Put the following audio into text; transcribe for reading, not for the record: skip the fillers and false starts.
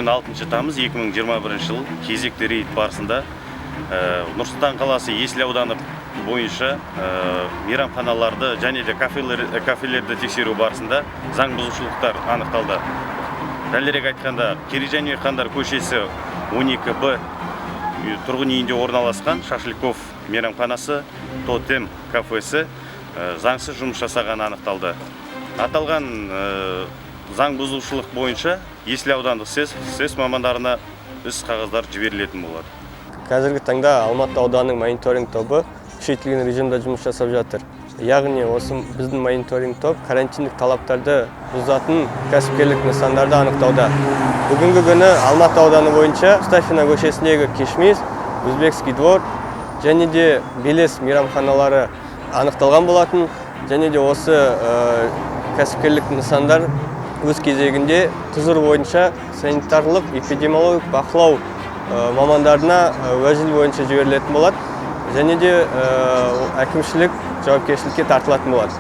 бүгін 6 тамыз 2021 жыл кезекті рейд барысында Нұр-Сұлтан қаласы Есіл ауданы бойынша мейрамханаларды және де кафелерді тексеру барысында заң бұзушылықтар анықталды. Дәлірек айтқанда, Керейжан хандар көшесі 12Б тұрғын үйінде орналасқан Шашлыков мейрамханасы, Тотем кафесі заңсыз жұмыс жасағаны анықталды. Аталған заң бұзушылық бойынша Есіл аудандық СЭС мамандарына іс қағаздар жіберілетін болады. Қазіргі таңда Алматы ауданының мониторинг тобы күшейтілген режимде жұмыс жасап жатыр. Яғни осы біздің мониторинг топ карантиндік талаптарды бұзатын кәсіпкерлік нысандарды анықтауда. Бүгінгі күні Алматы ауданы бойынша Стафина көшесіндегі Кешмис, Өзбекский двор және де Белес мейрамханалары анықталған болатын. Және де осы кәсіпкерлік нысандар өз кезегінде құзыр бойынша санитарлық эпидемиологиялық бақылау мамандарына уәжіл бойынша жіберілетін болады. Және де әкімшілік жауапкершілікке тартылатын болады.